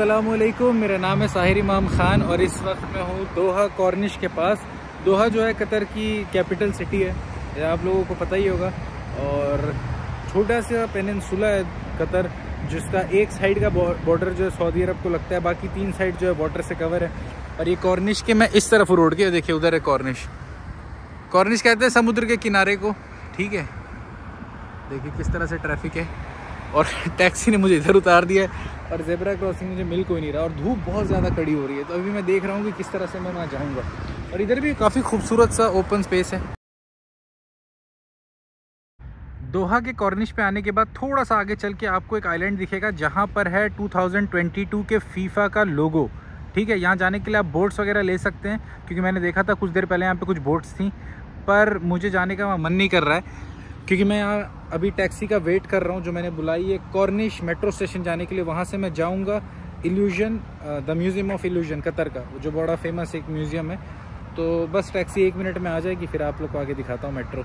अस्सलामुअलैकुम, मेरा नाम है साहिर इमाम ख़ान और इस वक्त मैं हूँ दोहा कॉर्निश के पास। दोहा जो है कतर की कैपिटल सिटी है, ये आप लोगों को पता ही होगा। और छोटा सा पेनिनसुला है कतर, जिसका एक साइड का बॉर्डर जो है सऊदी अरब को लगता है, बाकी 3 साइड जो है वाटर से कवर है। और ये कॉर्निश के मैं इस तरफ रोड के देखिए, उधर है कॉर्निश। कॉर्निश कहते हैं समुद्र के किनारे को, ठीक है। देखिए किस तरह से ट्रैफिक है और टैक्सी ने मुझे इधर उतार दिया है और ज़ेब्रा क्रॉसिंग मुझे मिल कोई नहीं रहा और धूप बहुत ज़्यादा कड़ी हो रही है। तो अभी मैं देख रहा हूँ कि किस तरह से मैं वहाँ जाऊँगा। और इधर भी काफ़ी खूबसूरत सा ओपन स्पेस है। दोहा के कॉर्निश पे आने के बाद थोड़ा सा आगे चल के आपको एक आइलैंड दिखेगा जहाँ पर है 2022 के फीफा का लोगो, ठीक है। यहाँ जाने के लिए आप बोट्स वगैरह ले सकते हैं, क्योंकि मैंने देखा था कुछ देर पहले यहाँ पे कुछ बोट्स थी, पर मुझे जाने का मन नहीं कर रहा है क्योंकि मैं यहाँ अभी टैक्सी का वेट कर रहा हूँ जो मैंने बुलाई है कॉर्निश मेट्रो स्टेशन जाने के लिए। वहाँ से मैं जाऊँगा illusion, the museum of illusion Qatar का, जो बड़ा फेमस एक म्यूज़ियम है। तो बस टैक्सी 1 मिनट में आ जाएगी, फिर आप लोग को आगे दिखाता हूँ मेट्रो।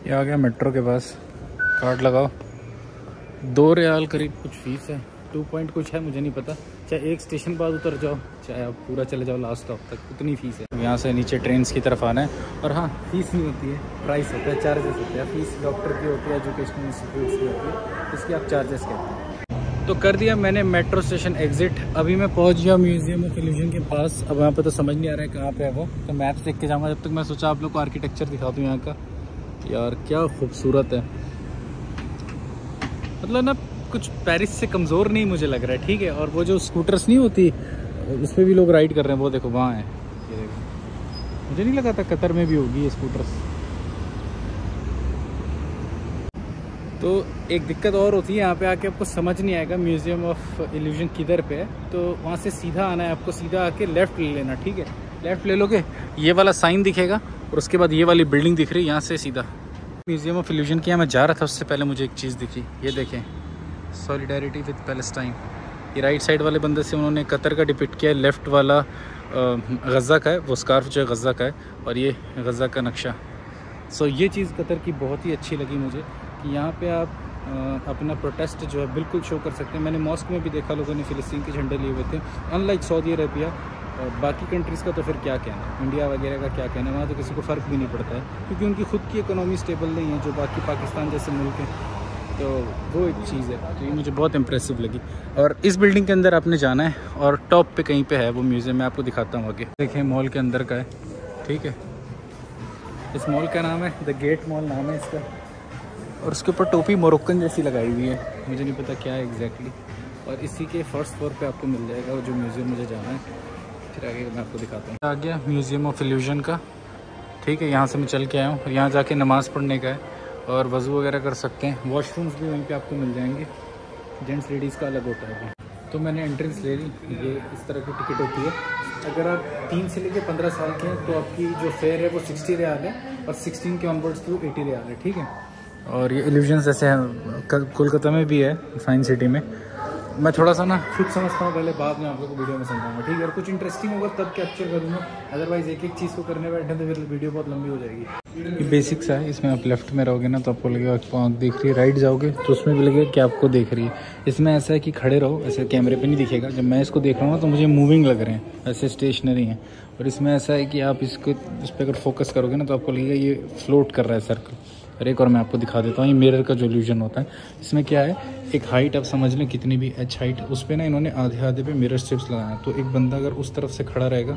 आ गया मेट्रो के पास, कार्ड लगाओ। 2 रियाल करीब कुछ फीस है, 2 पॉइंट कुछ है, मुझे नहीं पता। चाहे एक स्टेशन बाद उतर जाओ, चाहे आप पूरा चले जाओ लास्ट स्टॉप तक, उतनी फीस है। यहाँ से नीचे ट्रेन की तरफ आना है। और हाँ, फीस नहीं होती है, प्राइस होता है, चार्जेस होते हैं। फीस डॉक्टर की होती है, एजुकेशनल इंस्टीट्यूट्स की होती है, इसकी आप चार्जेस कहते हैं। तो कर दिया मैंने मेट्रो स्टेशन एग्जिट। अभी मैं पहुँच गया म्यूज़ियम ऑफ इल्यूजन के पास। अब यहाँ पर तो समझ नहीं आ रहा है कहाँ पे है वो, तो मैप्स देख के जाऊँगा। जब तक मैं सोचा आप लोग को आर्किटेक्चर दिखा दूँ यहाँ का। यार क्या खूबसूरत है, मतलब ना कुछ पेरिस से कमज़ोर नहीं मुझे लग रहा है, ठीक है। और वो जो स्कूटर्स नहीं होती उस पर भी लोग राइड कर रहे हैं, वो देखो वहाँ है, ये देखो। मुझे नहीं लगा था कतर में भी होगी ये स्कूटर्स। तो एक दिक्कत और होती है यहाँ पे आके, आपको समझ नहीं आएगा म्यूज़ियम ऑफ इल्यूजन किधर पे है। तो वहाँ से सीधा आना है आपको, सीधा आके लेफ़्ट ले लेना, ठीक है। लेफ़्ट ले लोगे, ये वाला साइन दिखेगा और उसके बाद ये वाली बिल्डिंग दिख रही है, यहाँ से सीधा म्यूज़ियम ऑफ इल्यूजन की। मैं जा रहा था उससे पहले मुझे एक चीज़ दिखी, ये देखें, सॉलिडेरिटी विद पैलेस्टाइन। ये राइट साइड वाले बंदे से उन्होंने कतर का डिपिक्ट किया है, लेफ़्ट वाला गज़ा का है, वो स्कार्फ जो है गज़ा का है, और ये गज़ा का नक्शा। सो ये चीज़ कतर की बहुत ही अच्छी लगी मुझे कि यहाँ पे आप अपना प्रोटेस्ट जो है बिल्कुल शो कर सकते हैं। मैंने मॉस्क में भी देखा लोगों ने फ़िलिस्तीन के झंडे लिए हुए थे। अनलाइक सऊदी अरेबिया और बाकी कंट्रीज़ का तो फिर क्या कहना, इंडिया वगैरह का क्या कहना, वहाँ तो किसी को फ़र्क भी नहीं पड़ता है क्योंकि उनकी खुद की इकोनॉमी स्टेबल नहीं है जो बाकी पाकिस्तान जैसे मुल्क हैं। तो वो एक चीज़ है, तो ये मुझे बहुत इम्प्रेसिव लगी। और इस बिल्डिंग के अंदर आपने जाना है और टॉप पे कहीं पे है वो म्यूज़ियम, मैं आपको दिखाता हूँ आगे। देखें मॉल के अंदर का है, ठीक है। इस मॉल का नाम है द गेट मॉल, नाम है इसका। और उसके ऊपर टोपी मोरक्कन जैसी लगाई हुई है, मुझे नहीं पता क्या है एग्जैक्टली। और इसी के फर्स्ट फ्लोर पे आपको मिल जाएगा वो जो म्यूज़ियम मुझे जाना है। फिर आगे मैं आपको दिखाता हूँ। आ गया म्यूज़ियम ऑफ इल्यूजन का, ठीक है। यहाँ से मैं चल के आया हूँ, यहाँ जाके नमाज़ पढ़ने का है और वज़ू वगैरह कर सकते हैं। वॉशरूम्स भी वहीं पे आपको मिल जाएंगे, जेंट्स लेडीज़ का अलग होता है। तो मैंने एंट्रेंस ले ली, ये इस तरह की टिकट होती है। अगर आप 3 से लेकर 15 साल के हैं तो आपकी जो फेयर है वो 60 रियाल है और 16 के ऑनवर्ड्स तो 80 रियाल है, ठीक है। और ये इल्यूजन जैसे है कोलकाता में भी है, साइंस सिटी में। मैं थोड़ा सा ना खुद समझता हूँ, पहले बाद में आप लोगों को वीडियो में समझाऊंगा, ठीक है। और कुछ इंटरेस्टिंग होगा तब कैप्चर करूँगा, अदरवाइज़ एक एक चीज़ को करने बैठे तो फिर वीडियो बहुत लंबी हो जाएगी। ये बेसिक्स है, इसमें आप लेफ्ट में रहोगे ना तो आपको लगेगा आपको आँख दिख रही है, राइट जाओगे तो उसमें भी लगेगा कि आपको देख रही है। इसमें ऐसा है कि खड़े रहो, ऐसे कैमरे पे नहीं दिखेगा। जब मैं इसको देख रहा हूँ तो मुझे मूविंग लग रहे हैं, ऐसे स्टेशनरी हैं। और इसमें ऐसा है कि आप इस पर अगर फोकस करोगे ना तो आपको लगेगा ये फ्लोट कर रहा है सर्कल। और एक और मैं आपको दिखा देता हूँ, ये मिरर का जो इल्यूजन होता है, इसमें क्या है, एक हाइट आप समझ लें कितनी भी एच हाइट, उस पर ना इन्होंने आधे आधे पे मिरर स्ट्रिप्स लगाया। तो एक बंदा अगर उस तरफ से खड़ा रहेगा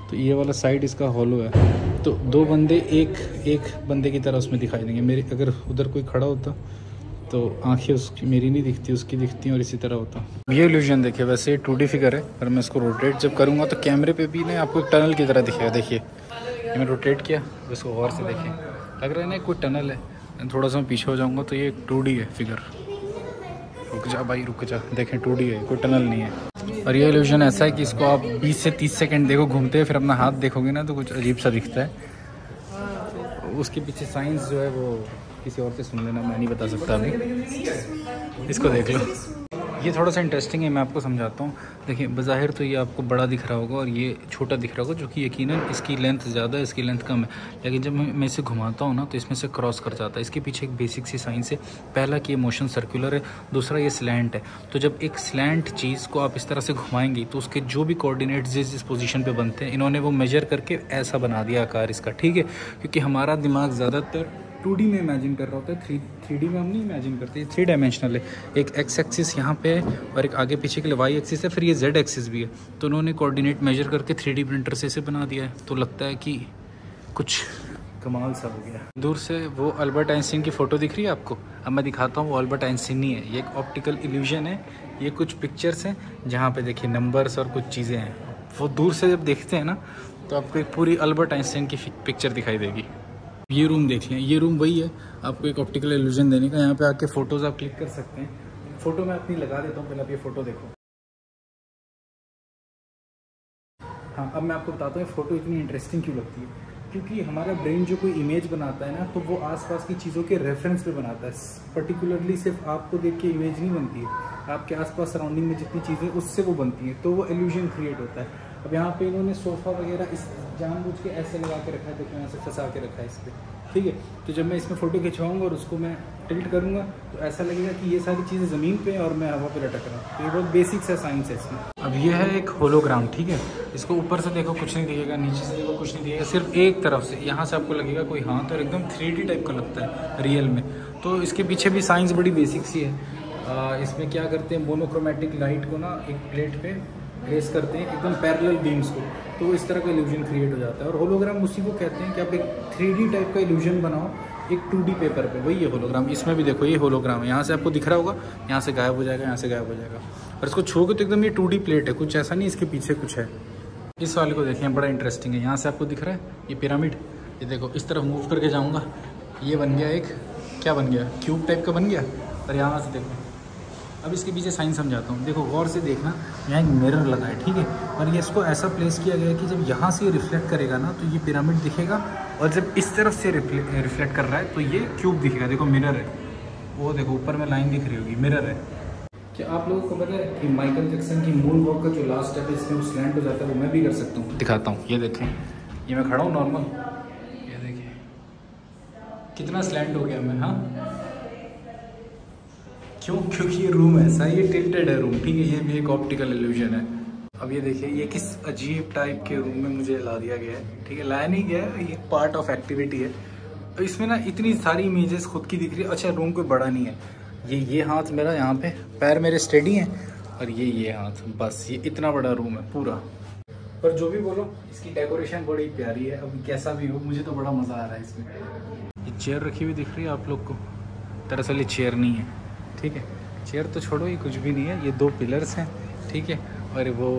तो ये वाला साइड इसका हॉलो है, तो 2 बंदे एक बंदे की तरह उसमें दिखाई देंगे। मेरे अगर उधर कोई खड़ा होता तो आंखें उसकी मेरी नहीं दिखती, उसकी दिखती और इसी तरह होता। ये इल्यूजन देखिए, वैसे 2D फिगर है, पर मैं इसको रोटेट जब करूँगा तो कैमरे पे भी ना आपको एक टनल की तरह दिखेगा। देखिए मैंने रोटेट किया, इसको गौर से देखिए, लग रहा है ना कोई टनल है। थोड़ा सा मैं पीछे हो जाऊँगा तो ये 2D है फिगर। रुक जा भाई रुक जा, देखें 2D है, कोई टनल नहीं है। और ये इल्यूजन ऐसा है कि इसको आप 20 से 30 सेकंड देखो घूमते हैं, फिर अपना हाथ देखोगे ना तो कुछ अजीब सा दिखता है। उसके पीछे साइंस जो है वो किसी और से सुन लेना, मैं नहीं बता सकता अभी। इसको देख लो, ये थोड़ा सा इंटरेस्टिंग है, मैं आपको समझाता हूँ। देखिए बज़ाहिर तो ये आपको बड़ा दिख रहा होगा और ये छोटा दिख रहा होगा, जो कि यकीनन इसकी लेंथ ज़्यादा है, इसकी लेंथ कम है। लेकिन जब मैं इसे घुमाता हूँ ना तो इसमें से क्रॉस कर जाता है। इसके पीछे एक बेसिक सी साइंस है। पहला कि ये मोशन सर्कुलर है, दूसरा ये स्लैंट है। तो जब एक स्लैंट चीज़ को आप इस तरह से घुमाएंगे तो उसके जो भी कोऑर्डिनेट्स जिस पोजीशन पे बनते हैं, इन्होंने वो मेजर करके ऐसा बना दिया आकार इसका, ठीक है। क्योंकि हमारा दिमाग ज़्यादातर 2D में इमेजिन कर रहा होता है, 3D में हम नहीं इमेजिन करते। 3 डायमेंशनल है। एक एक्स एक्सिस यहाँ पे है और एक आगे पीछे के लिए वाई एक्सिस है, फिर ये जेड एक्सिस भी है। तो उन्होंने कोऑर्डिनेट मेजर करके 3D प्रिंटर से इसे बना दिया है। तो लगता है कि कुछ कमाल सा हो गया। दूर से वो अल्बर्ट आइंस्टीन की फ़ोटो दिख रही है आपको? अब मैं दिखाता हूँ, वो अल्बर्ट आइंस्टीन नहीं है, ये एक ऑप्टिकल इल्यूजन है। ये कुछ पिक्चर्स हैं जहाँ पे देखिए नंबर्स और कुछ चीज़ें हैं। वो दूर से जब देखते हैं ना तो आपको एक पूरी अल्बर्ट आइंस्टीन की पिक्चर दिखाई देगी। ये रूम देख लें, ये रूम वही है आपको एक ऑप्टिकल इल्यूजन देने का। यहाँ पे आके फ़ोटोज़ आप क्लिक कर सकते हैं। फ़ोटो मैं अपनी लगा देता हूँ, पहले आप ये फ़ोटो देखो। हाँ, अब मैं आपको बताता हूँ फ़ोटो इतनी इंटरेस्टिंग क्यों लगती है। क्योंकि हमारा ब्रेन जो कोई इमेज बनाता है ना, तो वो आसपास की चीज़ों के रेफरेंस पे बनाता है। पर्टिकुलरली सिर्फ आपको देख के इमेज नहीं बनती है, आपके आसपास सराउंडिंग में जितनी चीज़ें उससे वो बनती है, तो वो इल्यूजन क्रिएट होता है। अब यहाँ पे इन्होंने सोफ़ा वगैरह इस जानबूझ के ऐसे लगा के रखा है, देखो यहाँ से फंसा के रखा है इस पर, ठीक है। तो जब मैं इसमें फ़ोटो खिंचवाऊँगा और उसको मैं टिल्ट करूँगा तो ऐसा लगेगा कि ये सारी चीज़ें ज़मीन पे और मैं हवा पे लटक रहा हूँ। तो ये बहुत बेसिक सा साइंस है इसमें। अब ये है एक होलोग्राम, ठीक है। इसको ऊपर से देखो कुछ नहीं दिखेगा, नीचे से देखो कुछ नहीं दिखेगा, सिर्फ एक तरफ से यहाँ से आपको लगेगा कोई हाथ, और एकदम 3D टाइप का लगता है रियल में। तो इसके पीछे भी साइंस बड़ी बेसिक सी है। इसमें क्या करते हैं, मोनोक्रोमेटिक लाइट को ना एक प्लेट पे प्लेस करते हैं, एकदम पैरेलल बीम्स को, तो इस तरह का इल्यूजन क्रिएट हो जाता है। और होलोग्राम उसी को कहते हैं कि आप एक 3D टाइप का इल्यूजन बनाओ एक 2D पेपर पे, वही है होलोग्राम। इसमें भी देखो ये होलोग्राम है, यहाँ से आपको दिख रहा होगा, यहाँ से गायब हो जाएगा, यहाँ से गायब हो जाएगा। और इसको छूओगे तो एकदम ये 2D प्लेट है, कुछ ऐसा नहीं इसके पीछे कुछ है। इस वाले को देखें, बड़ा इंटरेस्टिंग है। यहाँ से आपको दिख रहा है ये पिरामिड, ये देखो इस तरफ मूव करके जाऊँगा, ये बन गया एक, क्या बन गया, क्यूब टाइप का बन गया। और यहाँ से देखो, अब इसके पीछे साइंस समझाता हूँ। देखो गौर से देखना, यहाँ एक मिरर लगा है, ठीक है। और ये इसको ऐसा प्लेस किया गया है कि जब यहाँ से रिफ्लेक्ट करेगा ना तो ये पिरामिड दिखेगा, और जब इस तरफ से रिफ्लेक्ट कर रहा है तो ये क्यूब दिखेगा। देखो मिरर है, वो देखो ऊपर में लाइन दिख रही होगी, मिरर है। क्या आप लोगों को पता है कि माइकल जैक्सन की मून वॉक का जो लास्ट स्टेप है इसमें वो स्लैंट हो जाता है, वो मैं भी कर सकता हूँ। दिखाता हूँ, ये देखें, ये मैं खड़ा हूँ नॉर्मल, ये देखिए कितना स्लैंट हो गया मैं। हाँ क्यों? क्योंकि ये रूम ऐसा, ये टिल्टेड है रूम, ठीक है। ये भी एक ऑप्टिकल इल्यूजन है। अब ये देखिए, ये किस अजीब टाइप के रूम में मुझे ला दिया गया है, ठीक है। लाया नहीं गया है, ये पार्ट ऑफ एक्टिविटी है। तो इसमें ना इतनी सारी इमेजेस खुद की दिख रही है। अच्छा, रूम कोई बड़ा नहीं है, ये हाथ मेरा यहाँ पे, पैर मेरे स्टेडी हैं, और ये हाथ, बस ये इतना बड़ा रूम है पूरा। पर जो भी बोलो, इसकी डेकोरेशन बड़ी प्यारी है। अब कैसा भी हो, मुझे तो बड़ा मज़ा आ रहा है इसमें। ये चेयर रखी हुई दिख रही है आप लोग को, दरअसल ये चेयर नहीं है, ठीक है। चेयर तो छोड़ो, ये कुछ भी नहीं है, ये 2 पिलर्स हैं, ठीक है। और वो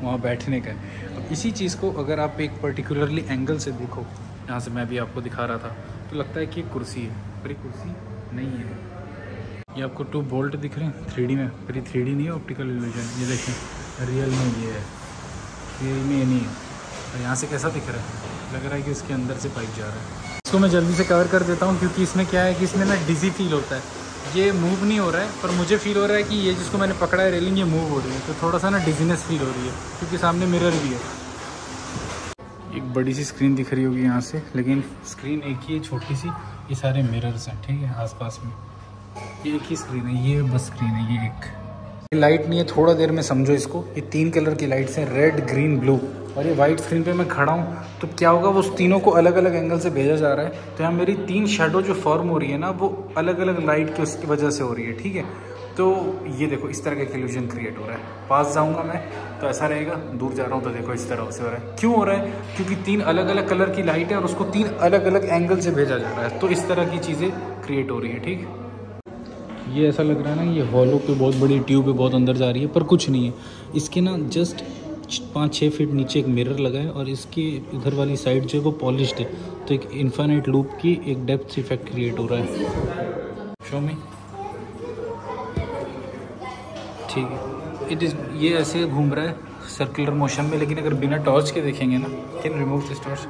वहाँ बैठने का है। अब इसी चीज़ को अगर आप एक पर्टिकुलरली एंगल से देखो, यहाँ से मैं भी आपको दिखा रहा था, तो लगता है कि एक कुर्सी है, पर ये कुर्सी नहीं है। ये आपको 2 बोल्ट दिख रहे हैं 3D में, पर ये 3D नहीं है, ऑप्टिकल इल्यूजन। ये देखें रियल में ये है, रियल में ये नहीं है। और यहाँ से कैसा दिख रहा है, लग रहा है कि इसके अंदर से पाइप जा रहा है। इसको मैं जल्दी से कवर कर देता हूँ, क्योंकि इसमें क्या है कि इसमें ना डिज़ी फील होता है। ये मूव नहीं हो रहा है, पर मुझे फील हो रहा है कि ये जिसको मैंने पकड़ा है रेलिंग, ये मूव हो रही है। तो थोड़ा सा ना डिजीनेस फील हो रही है, क्योंकि सामने मिरर भी है। एक बड़ी सी स्क्रीन दिख रही होगी यहाँ से, लेकिन स्क्रीन एक ही है, छोटी सी। ये सारे मिरर्स हैं, ठीक है, आसपास में। ये एक ही स्क्रीन है, ये बस स्क्रीन है, ये एक लाइट नहीं है। थोड़ा देर में समझो इसको, ये 3 कलर की लाइट्स हैं, रेड, ग्रीन, ब्लू। और ये वाइट स्क्रीन पे मैं खड़ा हूँ, तो क्या होगा, वो उस तीनों को अलग अलग एंगल से भेजा जा रहा है। तो यहाँ मेरी 3 शेडो जो फॉर्म हो रही है ना, वो अलग अलग लाइट की उसकी वजह से हो रही है, ठीक है। तो ये देखो इस तरह का इल्यूजन क्रिएट हो रहा है। पास जाऊँगा मैं तो ऐसा रहेगा, दूर जा रहा हूँ तो देखो इस तरह से हो रहा है। क्यों हो रहा है? क्योंकि 3 अलग अलग कलर की लाइट है और उसको 3 अलग अलग एंगल से भेजा जा रहा है, तो इस तरह की चीज़ें क्रिएट हो रही है, ठीक। ये ऐसा लग रहा है ना, ये हॉलो पे बहुत बड़ी ट्यूब पे बहुत अंदर जा रही है, पर कुछ नहीं है। इसके ना जस्ट 5-6 फीट नीचे एक मिरर लगा है, और इसकी इधर वाली साइड जो है वो पॉलिश्ड है। तो एक इन्फाइनाइट लूप की एक डेप्थ इफेक्ट क्रिएट हो रहा है। शो मी, ठीक है। ये ऐसे घूम रहा है सर्कुलर मोशन में, लेकिन अगर बिना टॉर्च के देखेंगे ना, कैन रिमूव दिस टॉर्च,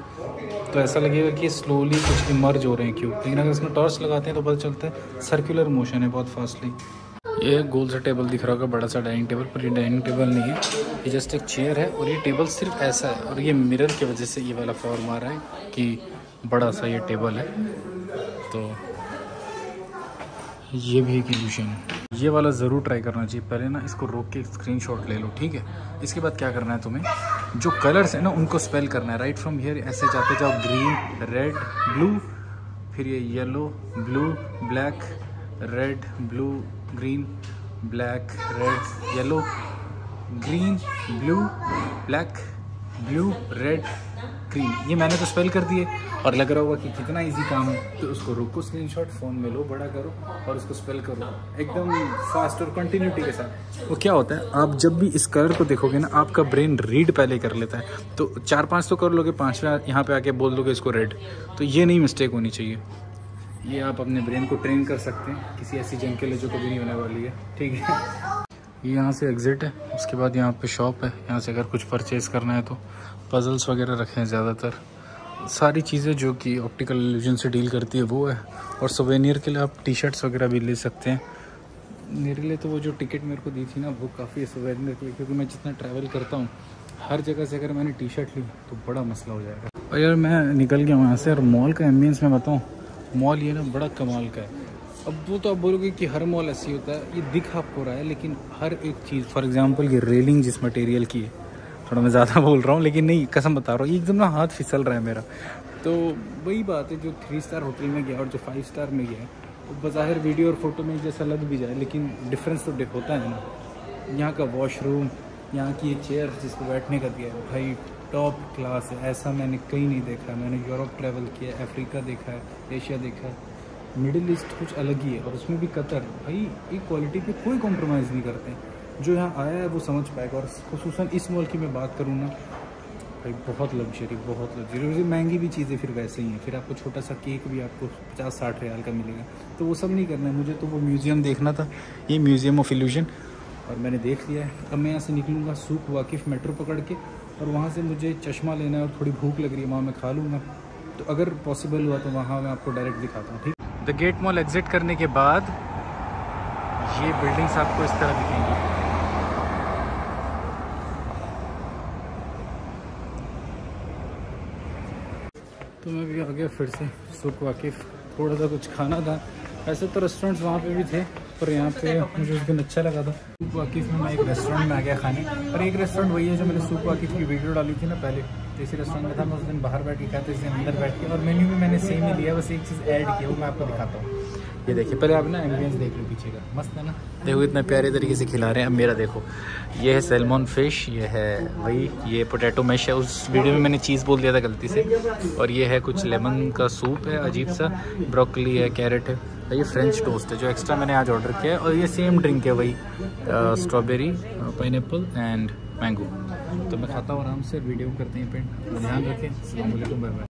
तो ऐसा लगेगा कि स्लोली कुछ इमर्ज हो रहे हैं क्यूब। लेकिन अगर इसमें टॉर्च लगाते हैं तो पता चलता है सर्कुलर मोशन है बहुत फास्टली। ये गोल सा टेबल दिख रहा होगा, बड़ा सा डाइनिंग टेबल, पर ये डाइनिंग टेबल नहीं है, ये जस्ट एक चेयर है। और ये टेबल सिर्फ ऐसा है, और ये मिरर की वजह से ये वाला फॉर्म आ रहा है कि बड़ा सा ये टेबल है। तो ये भी एक इल्यूशन है। ये वाला ज़रूर ट्राई करना चाहिए। पहले ना इसको रोक के स्क्रीनशॉट ले लो, ठीक है। इसके बाद क्या करना है तुम्हें, जो कलर्स है ना उनको स्पेल करना है। राइट फ्रॉम हियर ऐसे जाते जाओ, ग्रीन, रेड, ब्लू, फिर ये yellow, blue, black, red, blue, green, black, red, yellow, green, blue, black, blue, red, green. ये मैंने तो स्पेल कर दिए और लग रहा होगा कि कितना इजी काम है। तो उसको रोको, स्क्रीनशॉट फ़ोन में लो, बड़ा करो और उसको स्पेल करो एकदम फास्ट और कंटिन्यूटी के साथ। वो क्या होता है, आप जब भी इस कलर को देखोगे ना, आपका ब्रेन रीड पहले कर लेता है। तो 4-5 तो कर लोगे, 5वें यहाँ पे आके बोल दोगे इसको रेड। तो ये नहीं मिस्टेक होनी चाहिए। ये आप अपने ब्रेन को ट्रेन कर सकते हैं किसी ऐसी जंग के लिए जो कभी नहीं होने वाली है, ठीक है। ये यहाँ से एग्ज़िट है, उसके बाद यहाँ पे शॉप है। यहाँ से अगर कुछ परचेज़ करना है तो पजल्स वगैरह रखे हैं ज़्यादातर, सारी चीज़ें जो कि ऑप्टिकल इल्यूजन से डील करती है वो है। और सोवेनियर के लिए आप टी शर्ट्स वगैरह भी ले सकते हैं। मेरे लिए तो वो जो टिकट मेरे को दी थी ना, वो काफ़ी है सोवेनियर के लिए, क्योंकि मैं जितना ट्रैवल करता हूँ हर जगह से अगर मैंने टी शर्ट ली तो बड़ा मसला हो जाएगा। और यार मैं निकल गया वहाँ से, और मॉल का एम्बियंस मैं बताऊँ, मॉल ये ना बड़ा कमाल का है। अब वो तो आप बोलोगे कि हर मॉल ऐसी होता है, ये दिख आपको रहा है, लेकिन हर एक चीज़, फॉर एग्जांपल ये रेलिंग जिस मटेरियल की है, थोड़ा मैं ज़्यादा बोल रहा हूँ लेकिन नहीं, कसम बता रहा हूँ, एकदम ना हाथ फिसल रहा है मेरा। तो वही बात है, जो 3 स्टार होटल में गया और जो 5 स्टार में गया, वो बज़ाहिर वीडियो और फोटो में जैसा लग भी जाए, लेकिन डिफरेंस तो होता है ना। यहाँ का वॉशरूम, यहाँ की ये चेयर जिसको बैठने का दिया है, भाई टॉप क्लास है। ऐसा मैंने कहीं नहीं देखा। मैंने यूरोप ट्रैवल किया, अफ्रीका देखा है, एशिया देखा है, मिडिल ईस्ट कुछ अलग ही है, और उसमें भी कतर, भाई एक क्वालिटी पे कोई कॉम्प्रोमाइज़ नहीं करते हैं। जो यहाँ आया है वो समझ पाएगा। और खुसूसन इस मॉल की मैं बात करूँ ना, भाई बहुत लग्जरी, महंगी भी चीज़ें फिर वैसे ही हैं। फिर आपको छोटा सा केक भी आपको 50-60 रियाल का मिलेगा। तो वो सब नहीं करना है मुझे, तो वो म्यूज़ियम देखना था, ये म्यूज़ियम ऑफ इल्यूजन, और मैंने देख लिया है। अब मैं यहाँ से निकलूँगा सूक वाकिफ़ मेट्रो पकड़ के, और वहाँ से मुझे चश्मा लेना है और थोड़ी भूख लग रही है, वहाँ मैं खा लूँगा। तो अगर पॉसिबल हुआ तो वहाँ मैं आपको डायरेक्ट दिखाता हूँ, ठीक। द गेट मॉल एग्जिट करने के बाद ये बिल्डिंग्स आपको इस तरह दिखेंगी। तो मैं भी आ गया फिर से सूक वाकिफ़, थोड़ा सा कुछ खाना था। ऐसे तो रेस्टोरेंट्स वहाँ पे भी थे, पर यहाँ पे मुझे उस दिन अच्छा लगा था। सूक वाकिफ़ में मैं एक रेस्टोरेंट में आ गया खाने, और एक रेस्टोरेंट वही है जो मैंने सूक वाकिफ़ की वीडियो डाली थी ना पहले। तो इसी रेस्टोरेंट में था, मैं उस दिन बाहर बैठ के खाया था, इस दिन अंदर बैठ के, और मेन्यू भी मैंने सेम ही लिया, बस एक चीज़ ऐड की है, वो मैं आपको दिखाता हूँ। ये देखिए, पहले आप ना एम्बियंस देख लो पीछे का, मस्त है ना। देखो इतना प्यारे तरीके से खिला रहे हैं। अब मेरा देखो, ये है सैल्मन फिश, ये है वही, ये पोटैटो मैश है। उस वीडियो में मैंने चीज़ बोल दिया था गलती से। और ये है कुछ लेमन का सूप है अजीब सा, ब्रोकली है, कैरेट है, और ये फ्रेंच टोस्ट है जो एक्स्ट्रा मैंने आज ऑर्डर किया है। और ये सेम ड्रिंक है वही, स्ट्रॉबेरी, पाइनएप्पल एंड मैंगो। तो मैं खाता हूँ आराम से, वीडियो करते हैं पेंट। ध्यान रखें, अस्सलाम वालेकुम, बाय बाय।